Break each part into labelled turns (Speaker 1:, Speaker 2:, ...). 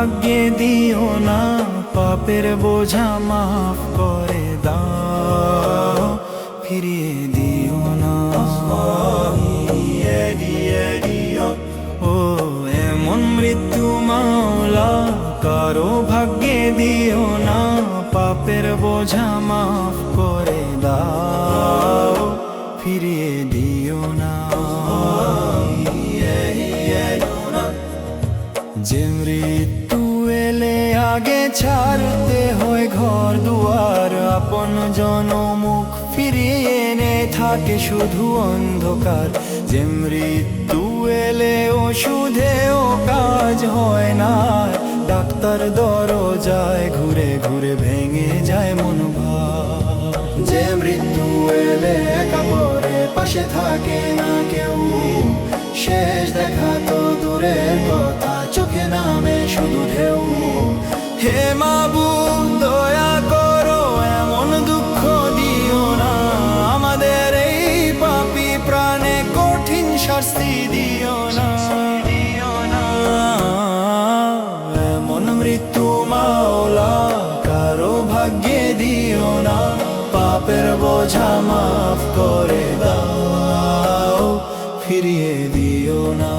Speaker 1: ভাগ্যে দিও না, পাপের বোঝা মাফ করে দাও, ফিরিয়ে দিও না। ও এমন মৃত্যু মাওলা কারো ভাগ্যে দিও না, পাপের বোঝা মাফ করে দাও, ফিরিয়ে দিও না। যে মৃত্যু এলে আগে ছাড়তে হয় ঘর দুয়ার, আপন জনমুখ ফিরিয়ে এনে থাকে শুধু অন্ধকার। যে মৃত্যু এলে ওষুধেও কাজ হয় না, ডাক্তার দরজায় ঘুরে ঘুরে ভেঙে যায় মনোভাব। যে মৃত্যু এলে একা পড়ে পাশে থাকে না কেউ, শেষ দেখা তো দূরের কথা, চোখে নামে শুধু ঢেউ। হে মাবুদ দয়া করো, এমন দুঃখ দিও না, আমাদের এই পাপী প্রাণে কঠিন শাস্তি দিও না। এমন মৃত্যু মাওলা কারো ভাগ্যে দিও না, পাপের বোঝা মাফ করে দাও, ফিরিয়ে দিও না।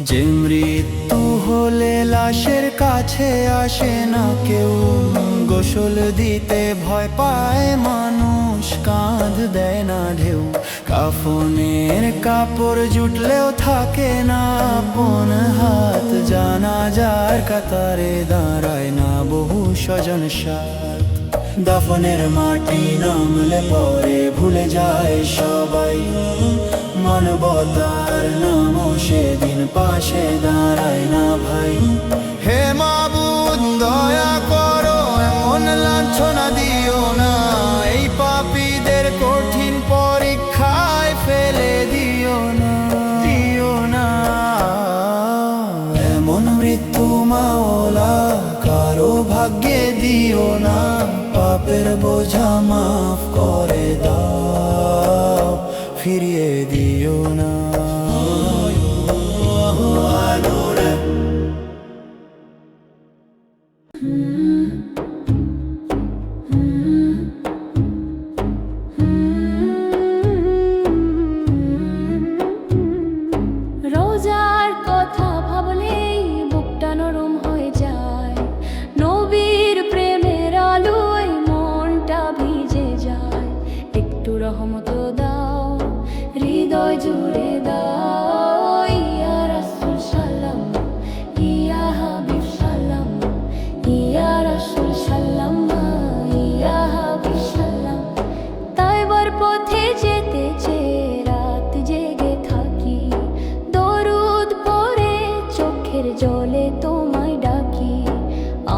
Speaker 1: যে মৃত্যু হলে লাশের কাছে আসে না কেউ, গোসল দিতে ভয় পায় মানুষ, কাঁধ দেয় না ঢেউ। কাফনের কাপড় জুটলেও থাকে না আপন হাত, জানাজার কাতারে দাঁড়ায় না বহু স্বজন সাথ। দাফনের মাটি নামলে পরে ভুলে যায় সবাই, মানবতার নাম সেদিন পাশে দাঁড়ায় না ভাই। হে মাবুদ দয়া করো, এমন লাঞ্ছনা দিও না, এই পাপীদের কঠিন পরীক্ষায় ফেলে দিও না, দিও না। এমন মৃত্যু মাওলা কারো ভাগ্যে দিও না, পাপের বোঝা মাফ করে দাও, ফিরিয়ে দিও না।
Speaker 2: রোজার কথা ভাবলেই বুকটা নরম হয়ে যায়, নবীর প্রেমের আলোয় মনটা ভিজে যায়। একটু রহমত দাও, হৃদয় জুড়ে দাও, ইয়া রাসূল সাল্লাম, ইয়া হাবিব সাল্লাম, ইয়া রাসূল সাল্লাম, ইয়া হাবিব সাল্লাম। তাইবার পথে যেতে চেয়ে রাত জেগে থাকি, দরুদ পড়ে চোখের জলে তোমায় ডাকি।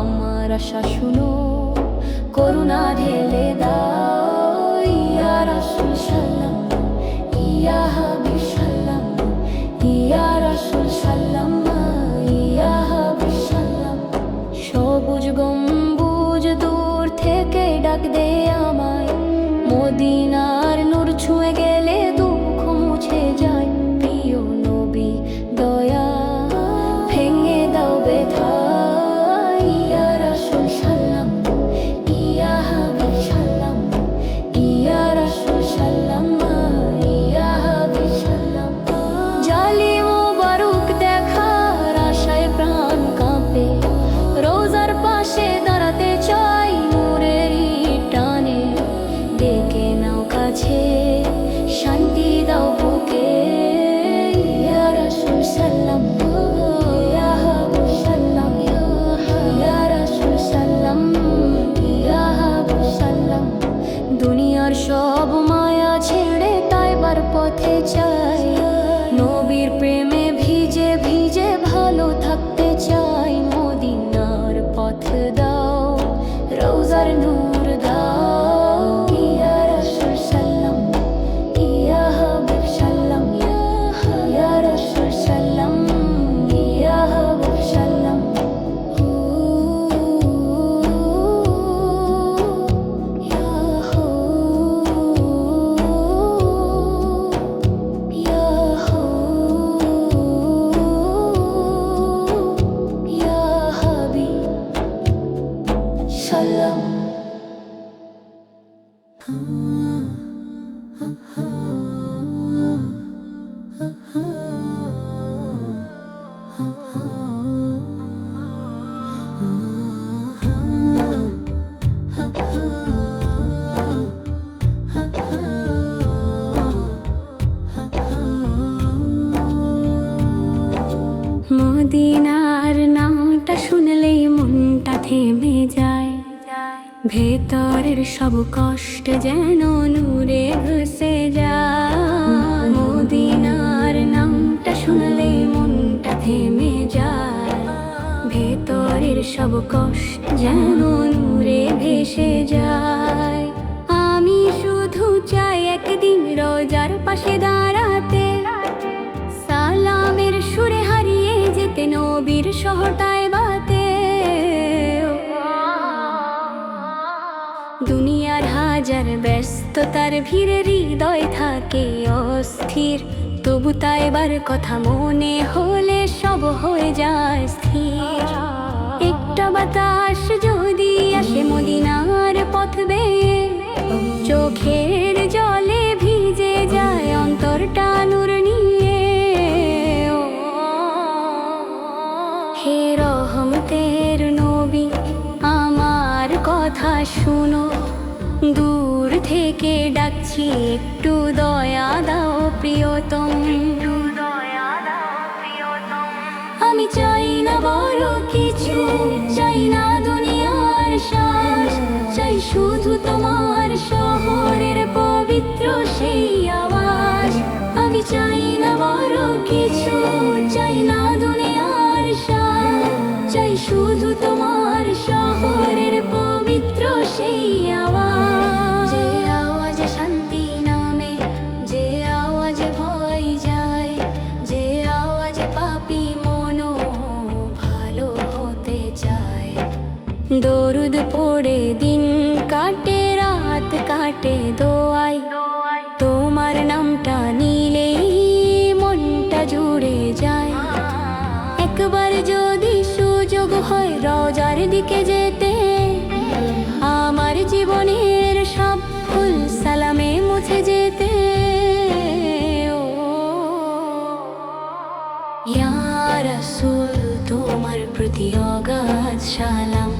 Speaker 2: আমার আশা শুনো, করুণা ঢেলে দাও, ইয়া রাসূল সাল্লাম, ইয়া হাবিব সাল্লাম, ইয়া রাসূল সাল্লাম, ইয়া হাবিব সাল্লাম। সবুজ গম্বুজ দূর থেকে ডাক দে আমায়, মদিনার নূর ছুঁয়ে গেলে দুঃখ মুছে যায়। প্রিয় নবী দয়া ভেঙে দাও ব্যথা, ইয়া রাসূল সাল্লাম, ইয়া হাবিব সাল্লাম, ইয়া রাসূল সাল্লাম, ইয়া হাবিব সাল্লাম। জালি মোবারক দেখার আশায় প্রাণ কাঁপে, রোজার পাশে দাঁড়াতে চাই নূরেরই টানে। ডেকে নাও কাছে, শান্তি দাও বুকে, ইয়া রাসূল সাল্লাম, ইয়া হাবিব সাল্লাম, ইয়া রাসূল সাল্লাম, ইয়া হাবিব সাল্লাম। দুনিয়ার সব মায়া ছেড়ে তাইবার পথে চাই, নবীর প্রেমে ভিজে ভিজে ভালো থাকতে চাই। মদিনার পথ দাও, রোজার নূর দাও, ইয়া রাসূল সাল্লাম, ভেতরের সব কষ্ট যেন নূরে ঘুষে যায়, মদিনার নামটা শুনলে মনটা থেমে যায়। ভেতরের সব কষ্ট যেন নূরে ভেসে যায়। আমি শুধু চাই একদিন রোজার পাশে দাঁড়াতে, সালামের সুরে হারিয়ে যেতে নবীর শহরটায় বাতে। দুনিয়ার হাজার ব্যস্ততার ভিড়ে হৃদয় থাকে অস্থির, তবু তাইবার কথা মনে হলে সব হয়ে যায় স্থির। একটা বাতাস যদি আসে মদিনার পথ বেয়ে, চোখের জলে ভিজে যায় অন্তরটা নূর নিয়ে। হে রহমতের নবী, আমার কথা শুনো, দূর থেকে ডাকছি একটু দয়া দাও প্রিয়তম। আমি চাই না বড় কিছু, চাই না দুনিয়ার শ্বাস, চাই শুধু তোমার শহরের পবিত্র সেই আওয়াজ। আমি চাই না বড় কিছু, চাই না দুনিয়ার শ্বাস, চাই শুধু তোমার শহরের পবিত্র সেই আওয়াজ। যে আওয়াজে শান্তি নামে, যে আওয়াজে ভয় যায়, যে আওয়াজে পাপী মনও ভালো হতে চায়। দরুদ পড়ে দিন কাটে রাত কাটে দোয়াই, তোমার নামটা নিলেই মনটা জুড়ে যায়। একবার যদি সুযোগ হয় রোজার দিকে যেতে, আমার জীবনের সব ভুল সালামে মুছে যেতে। ইয়া রাসূল তোমার প্রতি অগাধ সালাম,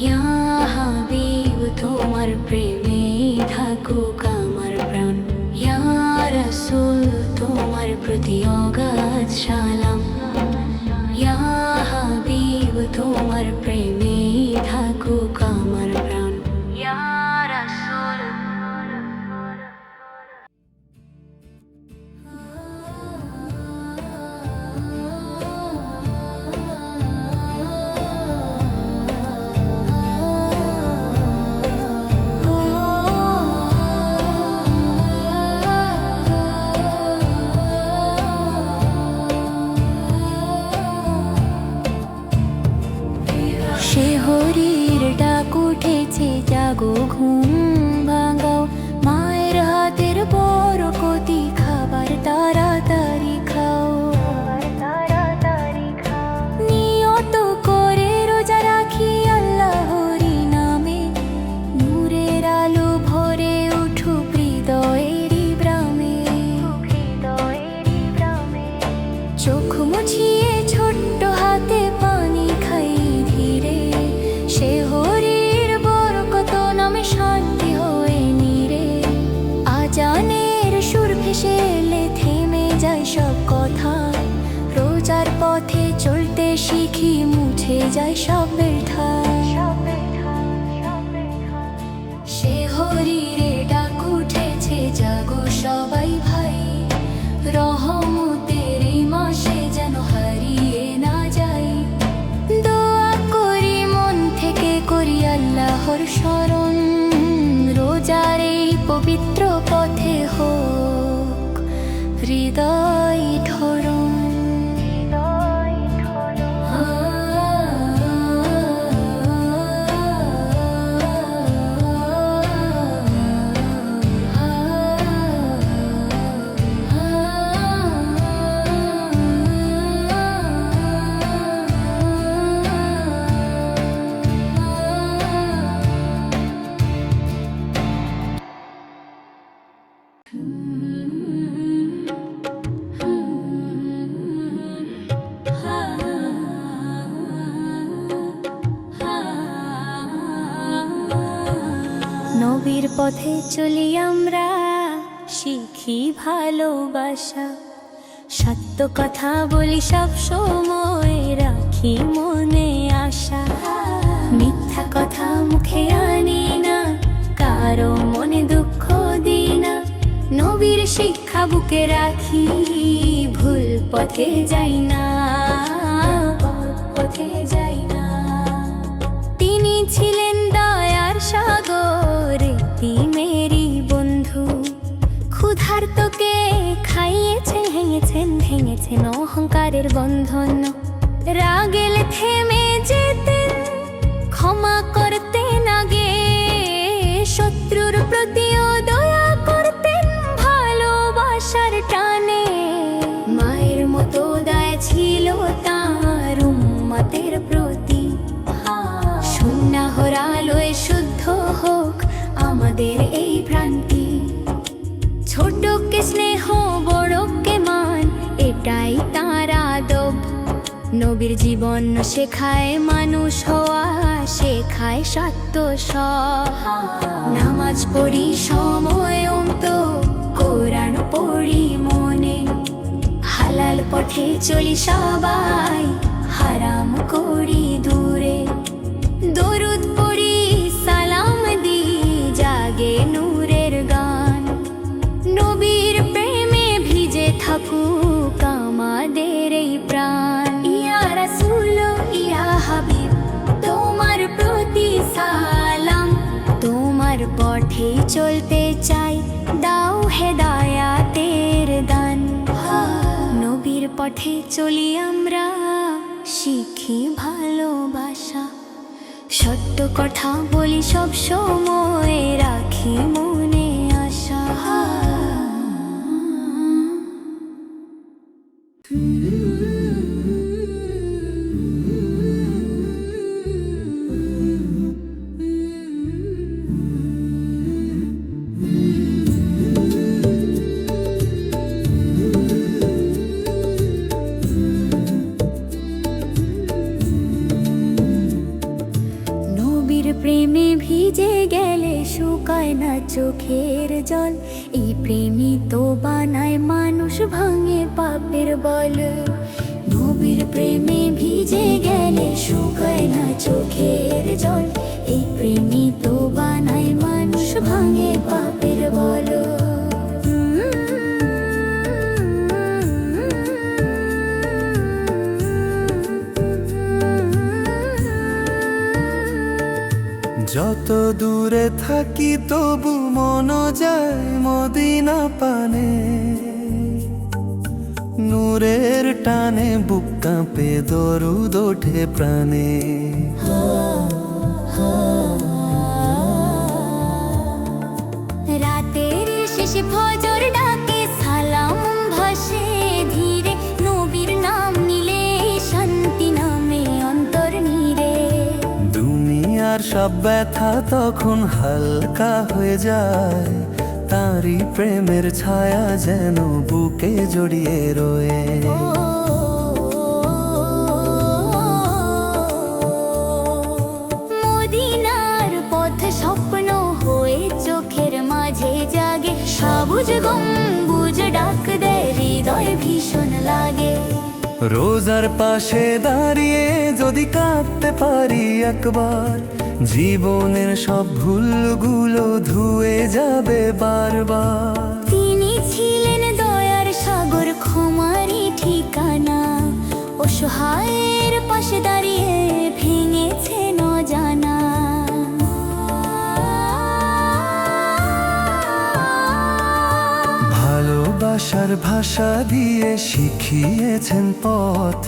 Speaker 2: ইয়া হাবিব তোমার প্রেমে থাকুক আমার প্রাণ। ইয়া রাসূল তোমার প্রতি অগাধ সালাম, ইয়া হাবিব তোমার প্রেমে থাকুক আমার প্রাণ। ইয়া রাসূল। শেহরির ডাক উঠেছে, জাগো ঘুম ভাঙাও, মায়ের হাতের বরকতি খাবার তাড়াতাড়ি খাও। নিয়ত করে রোজা রাখি আল্লাহরি নামে, নূরের আলো ভরে উঠুক হৃদয়েরই ব্রামে। চোখ মুছিয়ে ছোট্ট হাতে পানি খাই ধীরে, শেহরির বরকত নামে শান্তি হয়ে নীরে। আজানের সুর ভেসে এলে থেমে যায় সব কথা, রোজার পথে চলতে শিখি মুছে যায় সব ব্যথা। শেহরিরে ডাক উঠেছে, জাগো সবাই ভাই, রহমতের এই মাসে যেন হারিয়ে না যাই। দোয়া করি মন থেকে, করি আল্লাহর শরণ, রোজার এই পবিত্র পথে হোক হৃদয় ধরণ। নবীর পথে চলি আমরা, শিখি ভালোবাসা, সত্য কথা বলি সব সময়, রাখি মনে আশা। মিথ্যা মিথ্যা কথা মুখে আনি না, কারো মনে দুঃখ দিই না। নবীর শিক্ষা বুকে রাখি, ভুল পথে যাই না, পথে যাই না। তিনি ছিলেন দয়ার সাগর, মেরি বন্ধু। ক্ষুধার্তকে খাইয়েছেন, ভেঙেছেন অহংকারের বন্ধন। রাগেল থেমে যেতেন, ক্ষমা করতেন আগে। শত্রুর প্রতিও দয়া করতেন, ভালোবাসার টানে। মায়ের মতো দয়া ছিল তাঁর উম্মতের প্রতি। সুন্নাহর আলোয় শুদ্ধ হোক আমাদের এই প্রান্তি। ছোটকে স্নেহ, বড়কে মান, এটাই তাঁর আদব। নবীর জীবন শেখায় মানুষ হওয়া, শেখায় সত্য সব। নামাজ পড়ি সময় তো, কোরআন পড়ি মনে। হালাল পথে চলি সবাই, হারাম করি দূরে। দরুদ পড়ি, সালাম দি, জাগে নূরের গান। নবীর প্রেমে ভিজে থাকুক আমাদের এই প্রাণ। ইয়া রাসূল, ইয়া হাবিব, তোমার প্রতি সালাম। তোমার পথে চলতে চাই, দাও হেদায়াতের দান। নবীর পথে চলি আমরা, শিখি ভালোবাসা। সত্য কথা বলি সব সময়, রাখি মনে আশা। প্রেমে ভিজে গেলে শুকায় না চোখের জল। এই প্রেমই তো বানায় মানুষ, ভাঙে পাপের বল। নবীর প্রেমে ভিজে গেলে শুকায় না চোখের জল। এই প্রেমই তো বানায় মানুষ, ভাঙে পাপের বল।
Speaker 1: যত দূরে থাকি তবু মন যায় মদিনা পানে। নূরের টানে বুক কাঁপে, দরুদ ওঠে প্রাণে।
Speaker 2: রাতের শেষে ফজর ডাকে, সালাম ভাসে ধীরে। নবীর নাম নিলে শান্তি নামে অন্তর নীরে।
Speaker 1: দুনিয়ার সব ব্যথা তখন হালকা হয়ে যায়, তাঁরই প্রেমের ছায়া যেন বুকে জড়িয়ে রয়ে।
Speaker 2: মদিনার পথ স্বপ্ন হয়ে চোখের মাঝে জাগে। সবুজ গম্বুজ ডাক দেয়, হৃদয় ভীষণ লাগে।
Speaker 1: রোজার পাশে দাঁড়িয়ে যদি কাঁদতে পারি একবার, জীবনের সব ভুলগুলো ধুয়ে যাবে বারবার।
Speaker 2: তিনি ছিলেন দয়ার সাগর, ক্ষমারই ঠিকানা। অসহায়ের পাশে দাঁড়িয়ে ভেঙেছে অজানা।
Speaker 1: ভালোবাসার ভাষা দিয়ে শিখিয়েছেন পথ,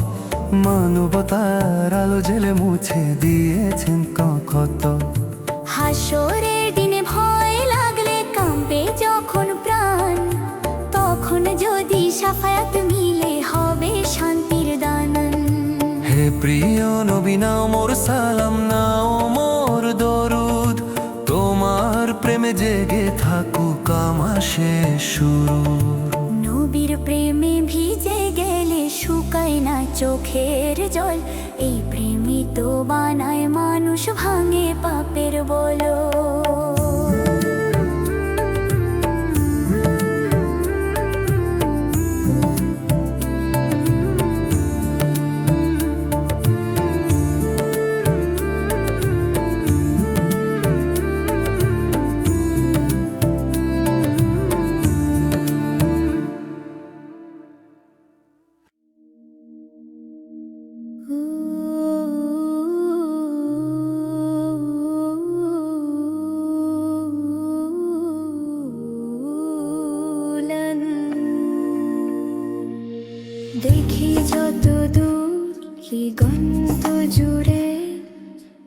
Speaker 1: মানবতার আলো জেলে মুছে দিয়েছেন কত।
Speaker 2: হাসরের দিনে ভয় লাগলে কাঁপে যখন প্রাণ, তখন যদি শাফায়াত মিলে হবে শান্তির দান।
Speaker 1: হে প্রিয় নবী, নাও মোর সালাম, নাও মোর দরুদ। তোমার প্রেমে জেগে থাকুক আমার শেষ শুরু।
Speaker 2: নবীর প্রেমে ভিজে গেলে শুকায় না চোখের জল। এই প্রেমই তো বানায় মানুষ, ভাঙে পাপের বলো। দেখি যত দূর দিগন্ত জুড়ে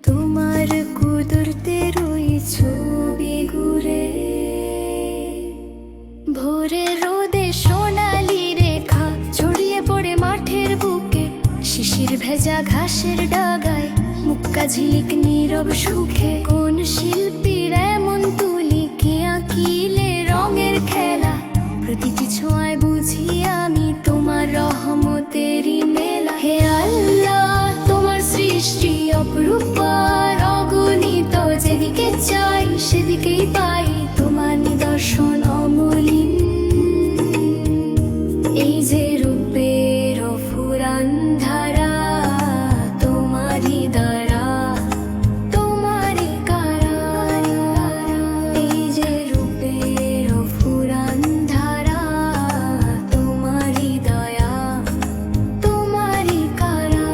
Speaker 2: তোমার কুদরতের ওই ছবি ঘুরে। ভোরে রোদে সোনালি রেখা ছড়িয়ে পড়ে মাঠের বুকে, শিশির ভেজা ঘাসের ডাগায় মুক্কা ঝিলিক নীরব সুখে। কোন শিল্পীর এমন তুলি কে আঁকিলে রঙের খেলা, প্রতিটি ছোঁয়ায় বুঝি আমি তোমার রহমতেরই মেলা। হে আল্লাহ তোমার সৃষ্টি অপরূপার অগণিত, যেদিকে চাই সেদিকেই পাই তোমার নিদর্শন অমলিন। এই যে রূপের ফুরান ধারা তোমারই দ্বারা, তোমারই কারা। এই যে রূপের ফুরান ধারা তোমারই দয়া, তোমারই কারা।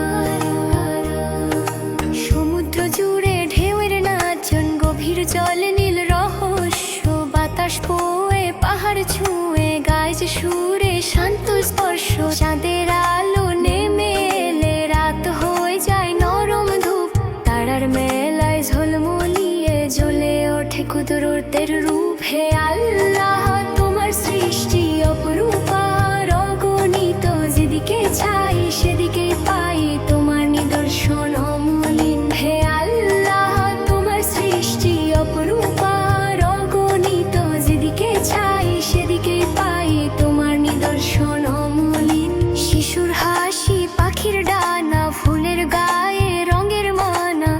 Speaker 2: সমুদ্র জুড়ে ঢেউয়ের নাচন, গভীর জল নীল রহস্য, বাতাস বয়ে পাহাড় ছুঁয়ে গায় যে সুরে শান্ত স্পর্শ। চাঁদের আলো নেমে এলে রাত হয়ে যায় নরম ধূপ, তারার মেলায় ঝলমলিয়ে জ্বলে ওঠে কুদরতের রূপ। হে আল্লাহ তোমার সৃষ্টি অপরূপার অগণিত, যেদিকে চাই সেদিকে পাই তোমার নিদর্শন অমলিন। হে আল্লাহ তোমার সৃষ্টি অপরূপার অগণিত, যেদিকে চাই সেদিকে পাই তোমার নিদর্শন অমলিন। শিশুর হাসি, পাখির ডানা, ফুলের গায়ে রঙের মানা,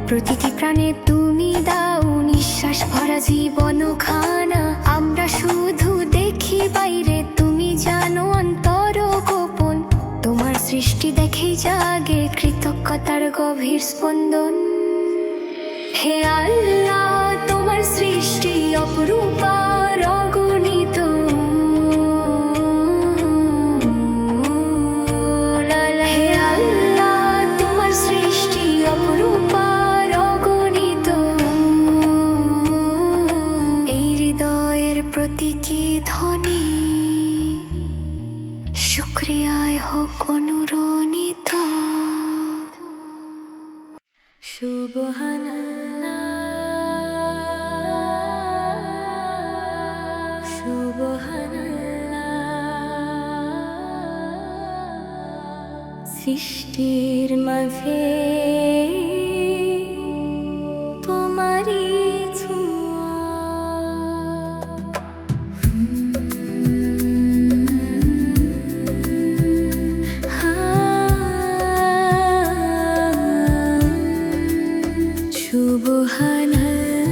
Speaker 2: প্রতিটি প্রাণে তুমি দাও নিঃশ্বাস ভরা জীবন খানা। আমরা শুধু দেখি বাইরে, তুমি জানো অন্তর গোপন, তোমার সৃষ্টি দেখেই জাগে কৃতজ্ঞতার গভীর স্পন্দন। হে আল্লাহ তোমার সৃষ্টি অপরূপার অগণিত, হে আল্লাহ তোমার সৃষ্টি অপরূপার অগণিত। এই হৃদয়ের প্রতীকী ধ্বনি শুকরিয়ায় হোক অনুরণিত। সুবহানাল্লাহ, সুবহানাল্লাহ। সৃষ্টির মাঝে তোমারই ছোঁয়া,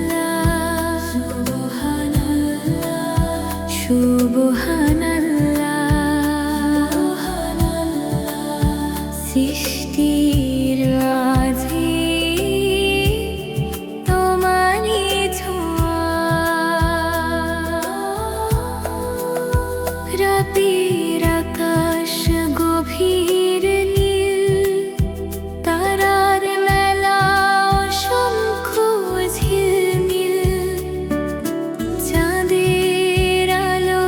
Speaker 2: সুবহানাল্লাহ, সুবহানাল্লাহ, সুবহানাল্লাহ। সৃষ্টির মাঝে তোমারই ছোঁয়া, রাতের আকাশ গভীর নীল, তারার মেলা অসংখ্য ঝিলমিল, চাঁদের আলো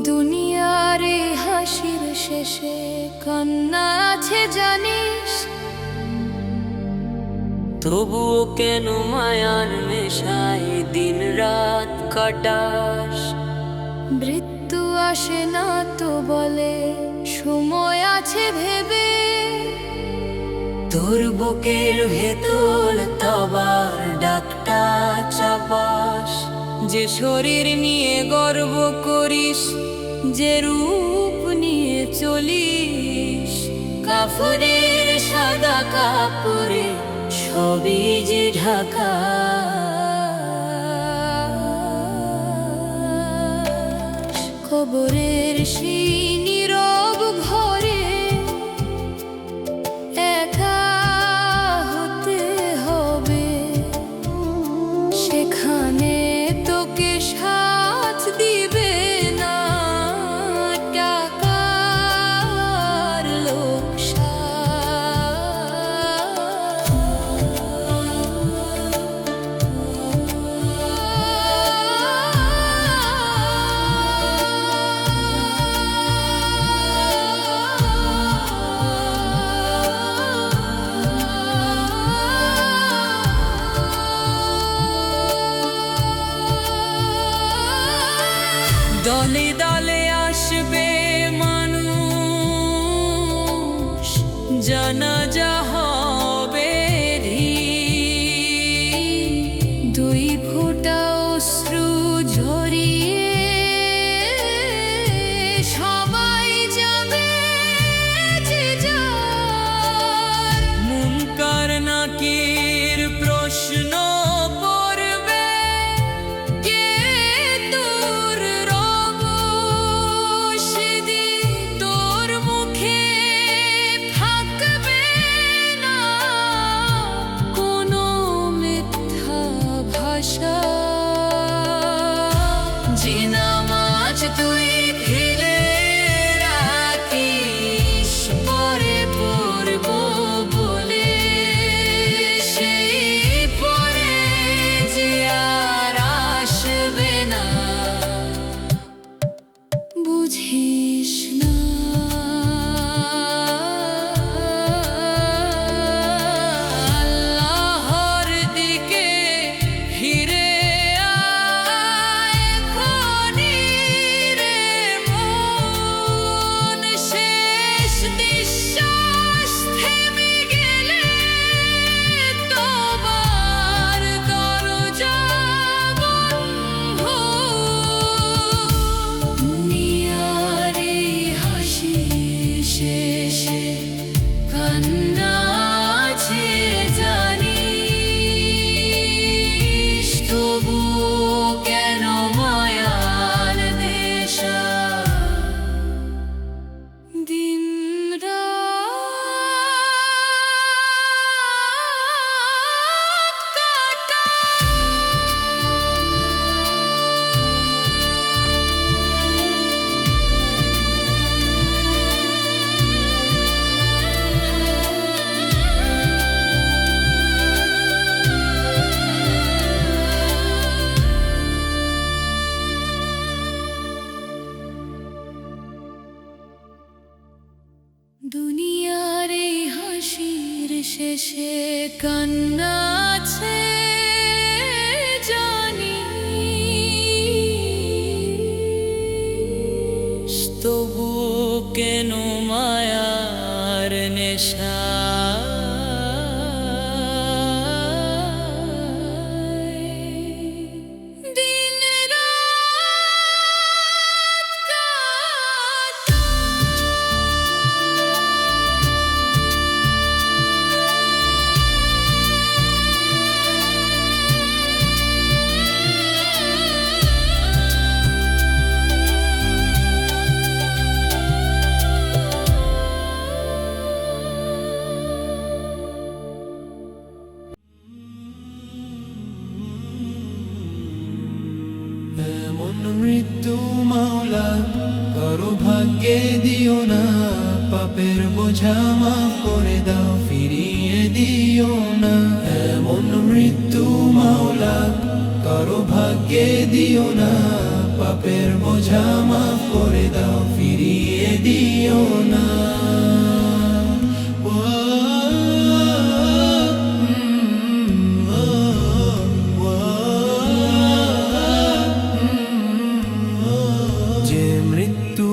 Speaker 2: দুনিয়ার এই হাসির শেষে কান্না আছে জানিস,
Speaker 3: তবুও কেন মায়ার নেশায় দিন রাত কাটাস?
Speaker 2: মৃত্যু আসে না তো বলে সময় আছে ভেবে,
Speaker 3: তোর বুকের ভেতর তবার ডাকটা চাপাস। যে শরীর নিয়ে গর্ব করিস, যে রূপ নিয়ে চলিস, কাফনের সাদা কাপড়ে সবই যে ঢাকা।
Speaker 2: কবরের সেই নীরব ঘরে একা হতে হবে, সেখানে তোকে সাথ দিবে না টাকার লোকসান।
Speaker 3: দলে দলে আসবে মানুষ, জানাজা হবে ঢিল।
Speaker 2: দুই ফোঁটা অশ্রু ঝরিয়ে সবাই যাবে যে যার।
Speaker 3: মুনকার নাকির প্রশ্ন করবে,
Speaker 2: কে তোর রব? সেদিন তোর মুখে থাকবে না কোনো মিথ্যা ভাষা।
Speaker 3: যে নামাজ তুই ফেলে রাখিস পরে পড়ব বলে, সেই পরে যে আর আসবে না।
Speaker 2: বুঝিস না
Speaker 3: আল্লাহর দিকে ফিরে আয় এখনই রে মন।
Speaker 2: শেষ নিঃশ্বাস থেমে গেলে তোবার দরজা বন্ধ। দুনিয়ার এই হাসির শেষে কান্না আছে জানিস, তবুও কেন মায়ার নেশা দিন রাত দুনিয়ার এই হাসির শেষে কান্না আছে জানিস,
Speaker 3: তবু কেন মায়ার নেশা?
Speaker 2: দিন রাত
Speaker 1: মাওলা কারো ভাগ্যে দিও না পাপের বোঝা মাফ করে দাও ফিরিয়ে দিও না এমন মৃত্যু মাওলা কারো ভাগ্যে দিও না পাপের বোঝা মাফ করে দাও ফিরিয়ে দিও না যে মৃত্যু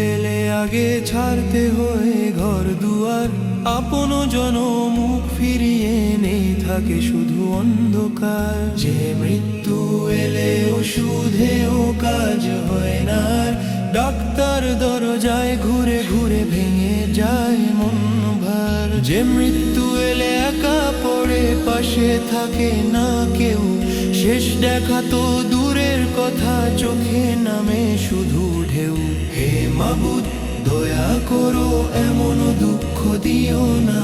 Speaker 1: এলে আগে ছাড়তে হয়ে ঘর দুয়ার আপন জন মুখ ফিরিয়ে নেই থাকে শুধু অন্ধকার যে মৃত্যু এলে ওষুধেও কাজ হয় না আর ডাক্তার দরজায় ঘুরে ঘুরে ভেঙে যায় মন ভার যে মৃত্যু এলে একা পড়ে পাশে থাকে না কেউ শেষ দেখা তো দূরের কথা চোখে নামে শুধু ঢেউ হে মাবুদ দয়া করো এমন দুঃখ দিও না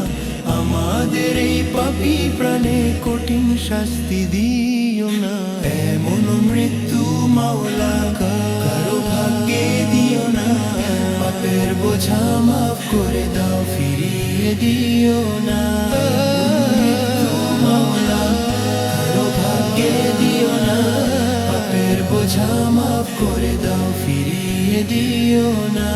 Speaker 1: আমাদের এই পাপী প্রাণে কঠিন শাস্তি দিও না এমন মৃত্যু মাওলা কারো ভাগ্যে দিও না পাপের বোঝা মাফ করে দাও ফিরিয়ে দিও না মৃত্যু মাওলা কারো ভাগ্যে দিও না পাপের বোঝা মাফ করে দাও ফিরিয়ে দিও না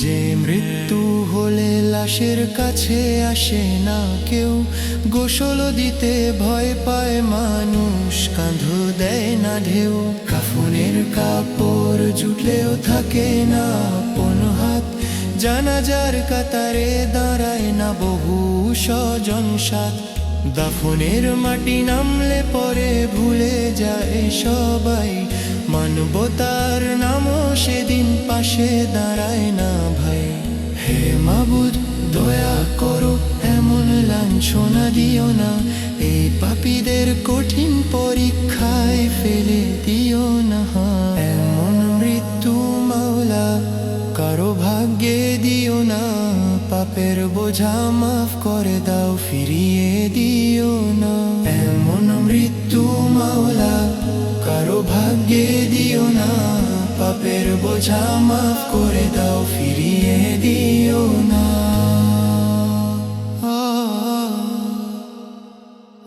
Speaker 1: যে মৃত্যু হলে লাশের কাছে আসে না কেউ গোসল দিতে ভয় পায় মানুষ কাঁধ দেয় না ঢেউ কাফনের কাপড় জুটলেও থাকে না আপন হাত জানাজার কাতারে দাঁড়ায় না বহু স্বজন সাথ দাফনের মাটি নামলে পরে ভুলে যায় সবাই মানবতার নামও সেদিন পাশে দাঁড়ায় না ভাই হে মাবুদ দয়া করো এমন লাঞ্ছনা দিও না এই পাপীদের কঠিন পরীক্ষায় ফেলে দিও না এমন মৃত্যু মাওলা কারো ভাগ্যে দিও না পাপের বোঝা মাফ করে দাও ফিরিয়ে দিও না এমন মৃত্যু মাওলা কারো ভাগ্যে দিও না পাপের বোঝা মাফ করে দাও ফিরিয়ে দিও না